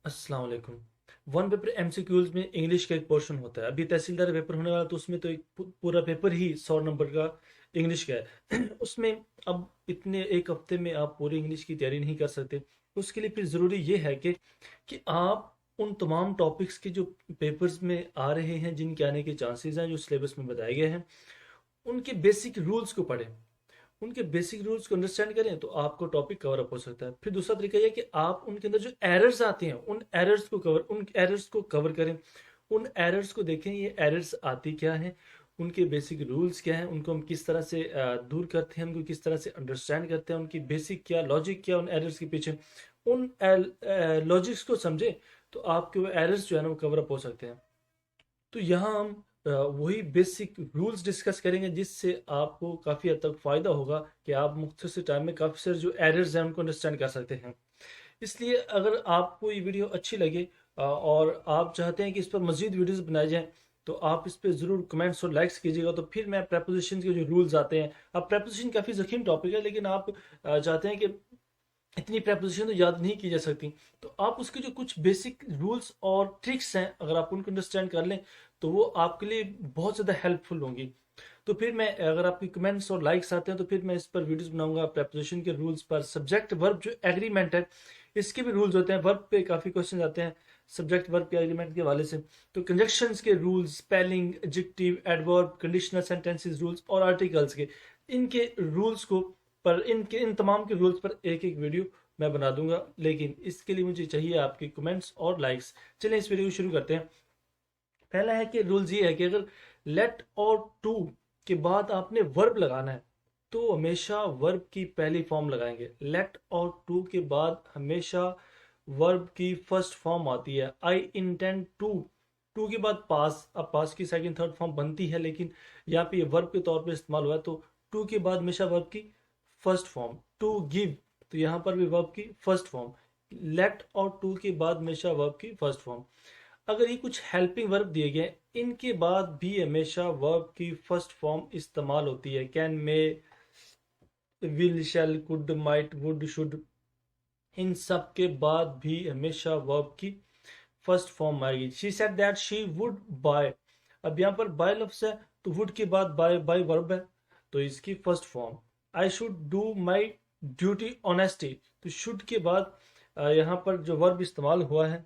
अस्सलाम वालेकुम। One paper MCQs में इंग्लिश का एक पोर्शन होता है। अभी तहसीलदार पेपर होने वाला, तो उसमें तो एक पूरा पेपर ही 100 नंबर का इंग्लिश का है। उसमें अब इतने एक हफ्ते में आप पूरी इंग्लिश की तैयारी नहीं कर सकते। उसके लिए फिर ज़रूरी ये है कि आप उन तमाम टॉपिक्स के जो पेपर्स में आ रहे हैं, जिनके आने के चांसेस हैं, जो सिलेबस में बताए गए हैं, उनके बेसिक रूल्स को पढ़ें। उनके बेसिक रूल्स को अंडरस्टैंड करें तो आपको टॉपिक कवर अप हो सकता है। फिर दूसरा तरीका यह कि आप उनके अंदर जो एरर्स आते हैं उन एरर्स को कवर करें। उन एरर्स को देखें, ये एरर्स आती क्या हैं, उनके बेसिक रूल्स क्या हैं, उनको हम किस तरह से दूर करते हैं, उनको किस तरह से अंडरस्टैंड करते हैं, उनकी बेसिक क्या लॉजिक क्या उन एरर्स के पीछे। उन लॉजिक्स को समझे तो आपके वो एरर्स जो है ना वो कवर अप हो सकते हैं। तो यहाँ हम वही बेसिक रूल्स डिस्कस करेंगे, जिससे आपको काफ़ी हद तक फ़ायदा होगा कि आप मुख्तसर टाइम में काफ़ी सारे जो एरर्स हैं उनको अंडरस्टैंड कर सकते हैं। इसलिए अगर आपको ये वीडियो अच्छी लगे और आप चाहते हैं कि इस पर मज़ीद वीडियोस बनाए जाएं, तो आप इस पर ज़रूर कमेंट्स और लाइक्स कीजिएगा। तो फिर मैं प्रेपोजिशन के जो रूल्स आते हैं, अब प्रेपोजिशन काफ़ी जखीम टॉपिक है, लेकिन आप चाहते हैं कि इतनी प्रेपोजिशन तो याद नहीं की जा सकती, तो आप उसके जो कुछ बेसिक रूल्स और ट्रिक्स हैं, अगर आप उनको अंडरस्टैंड कर लें तो वो आपके लिए बहुत ज़्यादा हेल्पफुल होंगी। तो फिर मैं, अगर आपकी कमेंट्स और लाइक्स आते हैं, तो फिर मैं इस पर वीडियोस बनाऊंगा प्रेपोजिशन के रूल्स पर। सब्जेक्ट वर्ब जो एग्रीमेंट है, इसके भी रूल्स होते हैं। वर्ब पे काफ़ी क्वेश्चन आते हैं सब्जेक्ट वर्ब के एग्रीमेंट के हवाले से। तो कंजक्शंस के rules, spelling, adjective, adverb, conditional sentences rules और आर्टिकल्स के, इनके रूल्स को पर इनके इन तमाम के रूल्स पर एक एक वीडियो मैं बना दूंगा, लेकिन इसके लिए मुझे चाहिए आपके कमेंट्स और लाइक्स। चलें इस वीडियो को शुरू करते हैं। पहला है कि रूल्स ये है कि अगर लेट और टू के बाद आपने वर्ब लगाना है, तो हमेशा वर्ब की पहली फॉर्म लगाएंगे। लेट और टू के बाद हमेशा वर्ब की फर्स्ट फॉर्म आती है। आई इंटेंड टू, टू के बाद पास, अब पास की सेकंड थर्ड फॉर्म बनती है, लेकिन यहाँ पे ये वर्ब के तौर पे इस्तेमाल हुआ है, तो टू के बाद हमेशा वर्ब की फर्स्ट फॉर्म। टू गिव, तो यहाँ पर भी वर्ब की फर्स्ट फॉर्म। लेट और टू के बाद हमेशा वर्ब की फर्स्ट फॉर्म। अगर ये कुछ हेल्पिंग वर्ब दिए गए, इनके बाद भी हमेशा वर्ब की फर्स्ट फॉर्म इस्तेमाल होती है। Can, may, will, shall, could, might, would, should, इन सब के बाद भी हमेशा वर्ब की फर्स्ट फॉर्म आएगी। She said that she would buy, अब यहाँ पर बाय लफ्ज है, तो वुड के बाद बाय वर्ब है, तो इसकी first form. I should do my duty honesty, तो शुड के बाद यहाँ पर जो वर्ब इस्तेमाल हुआ है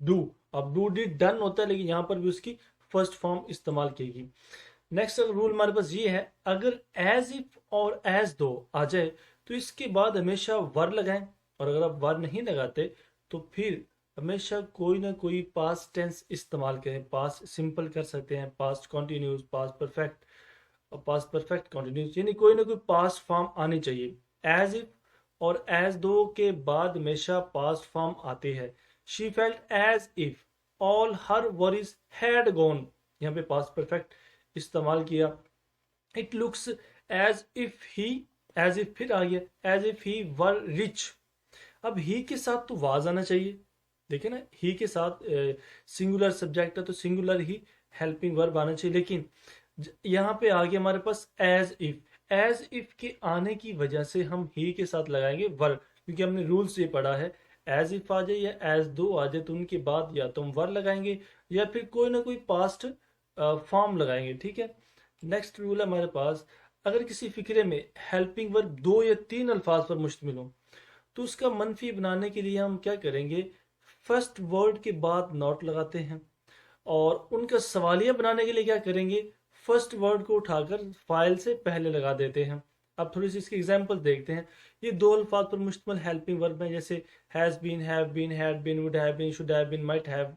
डू। अब डू डिड डन होता है, लेकिन यहाँ पर भी उसकी फर्स्ट फॉर्म इस्तेमाल की। नेक्स्ट रूल हमारे पास ये है, अगर एज इफ और एज दो आ जाए तो इसके बाद हमेशा वर लगाएं, और अगर आप वर नहीं लगाते तो फिर हमेशा कोई ना कोई पास्ट टेंस इस्तेमाल करें। पास्ट सिंपल कर सकते हैं, पास्ट कॉन्टिन्यूस, पास्ट परफेक्ट और पास्ट परफेक्ट कॉन्टिन्यूस, यानी कोई ना कोई पास्ट फॉर्म आनी चाहिए। एज इफ और एज दो के बाद हमेशा पास्ट फॉर्म आती है। She felt as if all her worries had gone, यहाँ पे पास्ट परफेक्ट इस्तेमाल किया। It looks as if he, as if फिर आ गया, as if he were rich. अब ही के साथ तो वाज आना चाहिए, देखिए ना, ही के साथ सिंगुलर सब्जेक्ट है तो सिंगुलर ही हेल्पिंग वर्ब आना चाहिए, लेकिन यहाँ पे आ गया हमारे पास एज इफ। एज इफ के आने की वजह से हम ही के साथ लगाएंगे वर्ब, क्योंकि हमने रूल्स ये पढ़ा है, एज इफ आ जाए या एज दो आ जाए तो उनके बाद या तो हम वर्ब लगाएंगे या फिर कोई ना कोई पास्ट फॉर्म लगाएंगे। ठीक है। नेक्स्ट रूल है हमारे पास, अगर किसी फिक्रे में हेल्पिंग वर्ब दो या तीन अल्फाज पर मुश्तमिल हो, तो उसका मनफी बनाने के लिए हम क्या करेंगे, फर्स्ट वर्ड के बाद नॉट लगाते हैं, और उनका सवालिया बनाने के लिए क्या करेंगे, फर्स्ट वर्ड को उठाकर फाइल से पहले लगा देते हैं। अब थोड़ी सी इसकी एग्जांपल देखते हैं। ये दो अल्फाज पर मुश्तमिल हेल्पिंग वर्ब हैं, जैसे has been, have been, had been, would have been, should have been, might have.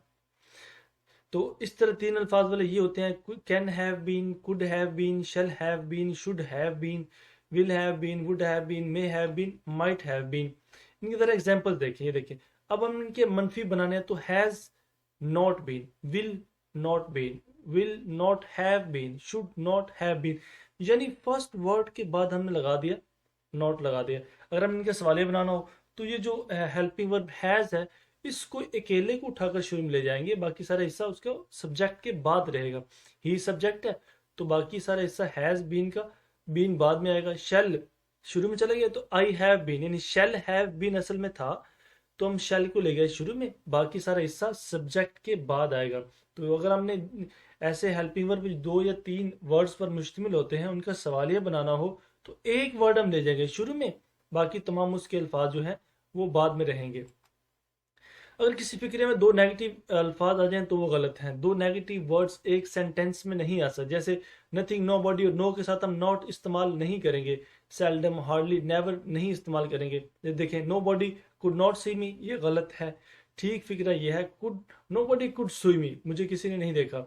तो इस तरह तीन अल्फाज वाले ये होते हैं, can have been, could have been, shall have been, should have been, will have been, would have been, may have been, might have been. इनकी तरह एग्जांपल देखिए, देखिए अब हम इनके मनफी बनाने हैं, तो has not been, will not been, will not have been, should not have been, यानी फर्स्ट वर्ड के बाद हमने लगा दिया, नॉट लगा दिया। अगर हम इनके सवाले बनाना हो, तो ये जो हेल्पिंग वर्ब हैज है, इसको अकेले को उठाकर शुरू में ले जाएंगे, बाकी सारा हिस्सा उसका सब्जेक्ट के बाद रहेगा। ही सब्जेक्ट है तो बाकी सारा हिस्सा हैज बीन का, बीन बाद में आएगा। शेल शुरू में चला गया तो आई हैव बीन, यानी शेल हैव बीन असल में था, तो हम शैल को ले गए शुरू में, बाकी सारा हिस्सा सब्जेक्ट के बाद आएगा। तो अगर हमने ऐसे हेल्पिंग वर्ब 2 या 3 वर्ड्स पर मुश्तमिल होते हैं, उनका सवालिया बनाना हो, तो एक वर्ड हम ले जाएंगे शुरू में, बाकी तमाम उसके अल्फाज जो हैं वो बाद में रहेंगे। अगर किसी फिक्रे में 2 नेगेटिव अल्फाज आ जाएं तो वो गलत हैं। 2 नेगेटिव वर्ड्स एक सेंटेंस में नहीं आ सकते। जैसे नथिंग, नो बॉडी और नो के साथ हम नॉट इस्तेमाल नहीं करेंगे, सेल्डम, हार्डली, नेवर नहीं इस्तेमाल करेंगे। देखें, nobody could not see me, ये गलत है। ठीक फिक्रा ये है, could, nobody could see me, मुझे किसी ने नहीं देखा।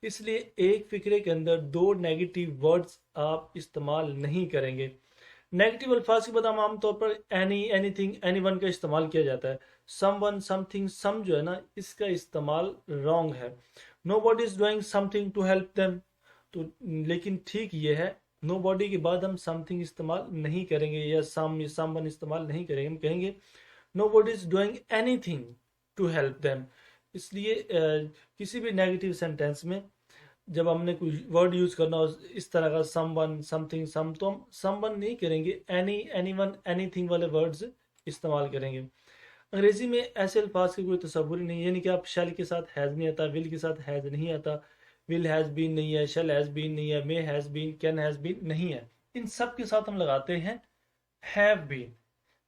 इसलिए एक फिक्रे के अंदर 2 नेगेटिव वर्ड्स आप इस्तेमाल नहीं करेंगे। नेगेटिव अल्फाज के बाद हम आमतौर पर एनी, एनीथिंग, एनीवन का इस्तेमाल किया जाता है। समवन, समथिंग, सम जो है ना, इसका इस्तेमाल रॉन्ग है। Nobody is doing something to help them, तो लेकिन ठीक ये है, नो बॉडी के बाद हम समथिंग इस्तेमाल नहीं करेंगे या समवन इस्तेमाल नहीं करेंगे। हम कहेंगे nobody is doing anything to help them. इसलिए किसी भी नेगेटिव सेंटेंस में जब हमने कोई वर्ड यूज करना हो इस तरह का, समवन, समथिंग, सम, तो हम समवन नहीं करेंगे, एनी, एनीवन, एनीथिंग वाले वर्ड्स इस्तेमाल करेंगे। अंग्रेजी में ऐसे अल्फाज की कोई तस्वुर ही नहीं है, यानी कि आप शैल के साथ हैज नहीं आता, विल के साथ हैज नहीं आता, विल हैज बीन नहीं है, शैल हैज बीन नहीं है, may has been, can has been नहीं है। इन सब के साथ हम लगाते हैं हैव बीन।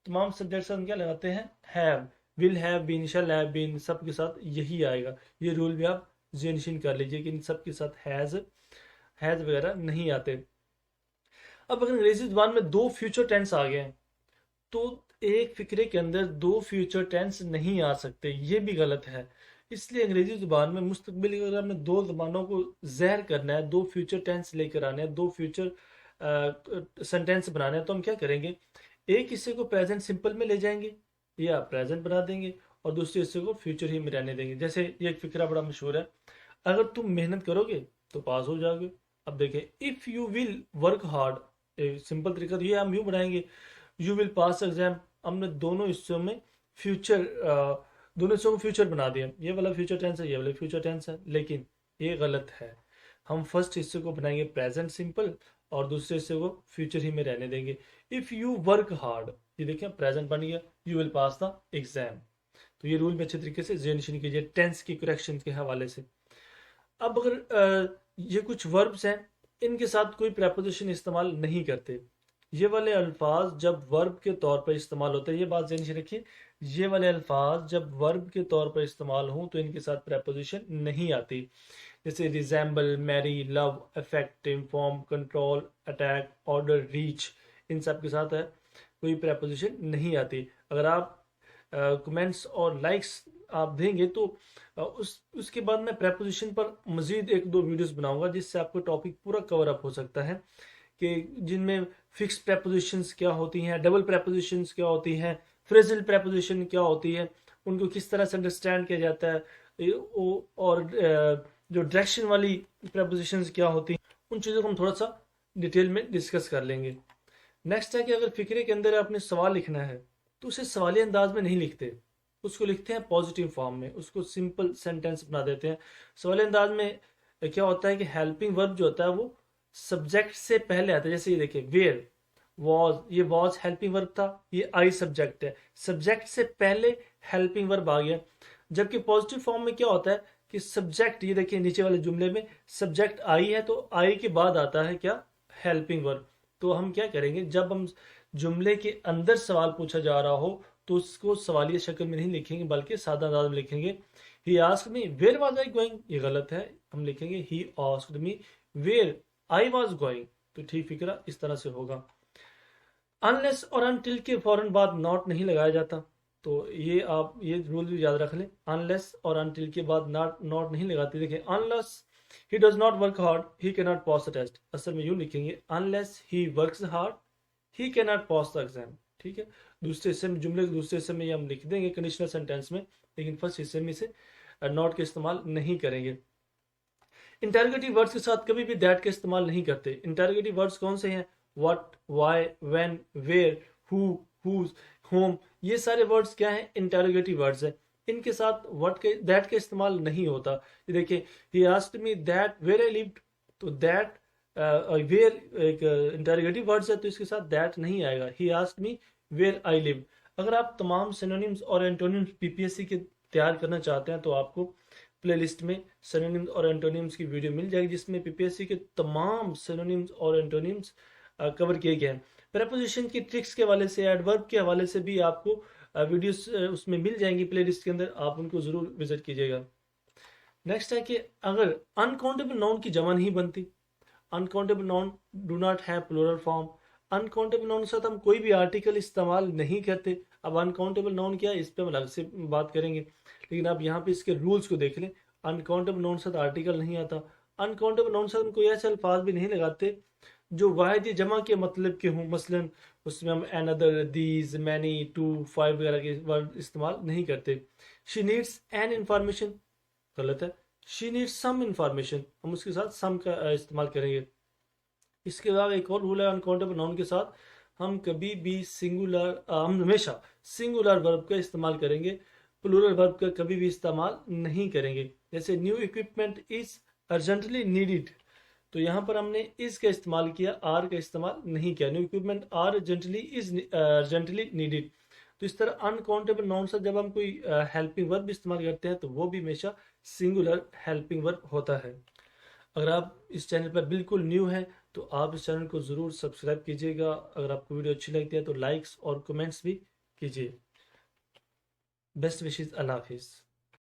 तमाम सब्जेक्ट से हम क्या लगाते हैं, have. Will have been, shall have been, सब के साथ यही आएगा। ये रूल भी आप जेनशिन कर लीजिए कि इन सब के साथ हैज वगैरह नहीं आते। अब अगर अंग्रेजी जुबान में 2 फ्यूचर टेंस आ गए हैं, तो एक फिक्रे के अंदर 2 फ्यूचर टेंस नहीं आ सकते, ये भी गलत है। इसलिए अंग्रेजी जुबान में मुस्तकबिल अगर हमने 2 जबानों को जहर करना है, 2 फ्यूचर टेंस लेकर आने हैं, 2 फ्यूचर सेंटेंस बनाने हैं, तो हम क्या करेंगे, एक हिस्से को प्रेजेंट सिंपल में ले जाएंगे या प्रेजेंट बना देंगे और दूसरे हिस्से को फ्यूचर ही में रहने देंगे। जैसे ये एक फिक्रा बड़ा मशहूर है, अगर तुम मेहनत करोगे तो पास हो जाओगे। अब देखें, if you will work hard, simple तरीका तो ये हम यूं बनाएंगे, यू विल पास एग्जाम। हमने दोनों हिस्सों में फ्यूचर, दोनों हिस्सों को फ्यूचर बना दिया, ये वाला फ्यूचर टेंस है, ये वाला फ्यूचर टेंस है, लेकिन ये गलत है। हम फर्स्ट हिस्से को बनाएंगे प्रेजेंट सिंपल और दूसरे हिस्से को फ्यूचर ही में रहने देंगे। इफ यू वर्क हार्ड, ये देखिए प्रेजेंट बन गया, you will pass the exam. तो ये रूल में अच्छे तरीके से जेनशिन कीजिए टेंस की करेक्शन के हवाले से। अब अगर ये कुछ वर्ब्स हैं, इनके साथ कोई प्रेपोजिशन इस्तेमाल नहीं करते। ये वाले अल्फाज जब वर्ब के तौर पर इस्तेमाल होते हैं, ये बात ध्यान से रखिए, ये वाले अल्फाज जब वर्ब के तौर पर इस्तेमाल हों तो इनके साथ प्रेपोजिशन नहीं आती। जैसे resemble, marry, love, affect, inform, control, attack, order, reach, इन सब के साथ है कोई प्रेपोजिशन नहीं आती। अगर आप कमेंट्स और लाइक्स आप देंगे तो उसके बाद मैं प्रेपोजिशन पर मजीद 1-2 वीडियोस बनाऊंगा, जिससे आपको टॉपिक पूरा कवर अप हो सकता है कि जिनमें फिक्स प्रेपोजिशंस क्या होती हैं, डबल प्रेपोजिशंस क्या होती हैं, फ्रेजल प्रेपोजिशन क्या होती है, उनको किस तरह से अंडरस्टैंड किया जाता है, और जो डायरेक्शन वाली प्रेपोजिशंस क्या होती हैं, उन चीज़ों को हम थोड़ा सा डिटेल में डिस्कस कर लेंगे। नेक्स्ट है कि अगर फिक्रे के अंदर आपने सवाल लिखना है तो उसे सवाली अंदाज में नहीं लिखते, उसको लिखते हैं पॉजिटिव फॉर्म में, उसको सिंपल सेंटेंस बना देते हैं। सवाली अंदाज में क्या होता है कि हेल्पिंग वर्ब जो होता है वो सब्जेक्ट से पहले आता है। जैसे ये देखिए, वेयर वॉज, ये वॉज हेल्पिंग वर्ब था, ये आई सब्जेक्ट है, सब्जेक्ट से पहले हेल्पिंग वर्ब आ गया। जबकि पॉजिटिव फॉर्म में क्या होता है कि सब्जेक्ट, ये देखिए नीचे वाले जुमले में सब्जेक्ट आई है तो आई के बाद आता है क्या, हेल्पिंग वर्ब। तो हम क्या करेंगे, जब हम जुमले के अंदर सवाल पूछा जा रहा हो तो उसको सवालिया शक्ल में नहीं लिखेंगे बल्कि सादा अंदाज में लिखेंगे। He asked me where was I going, ये गलत है, हम लिखेंगे he asked me where I was going. तो ठीक फिक्रा इस तरह से होगा। अनलेस और अनटिल के फौरन बाद नॉट नहीं लगाया जाता, तो ये आप ये रूल भी याद रख लें, अनलेस और अनटिल के बाद नॉट नहीं लगाते। देखिए, unless he does not work hard he can not pass the test, असल में यूं लिखेंगे, unless he works hard he can not pass the exam. ठीक है, दूसरे हिस्से में, जुमले के दूसरे हिस्से में ये हम लिख देंगे कंडीशनल सेंटेंस में, लेकिन फर्स्ट हिस्से में से नॉट का इस्तेमाल नहीं करेंगे। इंटरोगेटिव वर्ड्स के साथ कभी भी दैट का इस्तेमाल नहीं करते। इंटरोगेटिव वर्ड्स कौन से हैं, what, why, when, where, who, whose, whom, ये सारे वर्ड्स क्या हैं, इंटरोगेटिव वर्ड्स है। इनके साथ व्हाट के, दैट का इस्तेमाल नहीं होता। ये देखिए, he asked me that where I lived, तो दैट वेयर एक इंटरोगेटिव वर्ड्स है तो इसके साथ दैट नहीं आएगा। He asked me where I live, अगर आप तमाम सिनोनिम्स और एंटोनिम्स पीपीएससी के तैयार करना चाहते हैं तो आपको प्लेलिस्ट में सिनोनिम्स और एंटोनिम्स की वीडियो मिल जाएगी, जिसमें पीपीएससी के तमाम सिनोनिम्स और एंटोनिम्स कवर किए गए हैं। प्रेपोजिशन की ट्रिक्स के हवाले से, एडवर्ब के हवाले से भी आपको वीडियोस उसमें मिल जाएंगी प्लेलिस्ट के अंदर, आप उनको ज़रूर विजिट कीजिएगा। नेक्स्ट है कि अगर अनकाउंटेबल नाउन की जमा नहीं बनती, uncountable noun do not have plural form, uncountable noun के साथ हम कोई भी आर्टिकल इस्तेमाल नहीं करते। अब अनकाउंटेबल नाउन क्या है, इस पर हम अलग से बात करेंगे, लेकिन आप यहाँ पे इसके रूल्स को देख लें। अनकाउंटेबल नाउन के साथ आर्टिकल नहीं आता, अनकाउंटेबल नाउन के साथ हम कोई ऐसे अल्फाज भी नहीं लगाते जो वाहिद जमा के मतलब के हों। मसलन उसमें हम another, these, many, two, five वगैरह के वर्ड इस्तेमाल नहीं करते। शी नीड्स एन इंफॉर्मेशन, गलत है। शी नीड्स सम इंफॉर्मेशन, हम उसके साथ सम का इस्तेमाल करेंगे। इसके अलावा एक और रूल है अनकाउंटेबल नाउन के साथ, हम कभी भी हम हमेशा सिंगुलर वर्ब का इस्तेमाल करेंगे, प्लूरल वर्ब का कभी भी इस्तेमाल नहीं करेंगे। जैसे new equipment is urgently needed, तो यहाँ पर हमने इज का इस्तेमाल किया, आर का इस्तेमाल नहीं किया। New equipment are urgently needed. तो इस तरह अनकाउंटेबल नाउन से जब हम कोई हेल्पिंग वर्ब इस्तेमाल करते हैं तो वो भी हमेशा सिंगुलर हेल्पिंग वर्ब होता है। अगर आप इस चैनल पर बिल्कुल न्यू हैं तो आप इस चैनल को ज़रूर सब्सक्राइब कीजिएगा। अगर आपको वीडियो अच्छी लगती है तो लाइक्स और कमेंट्स भी कीजिए। बेस्ट विशेज़, अल्लाह हाफिज़।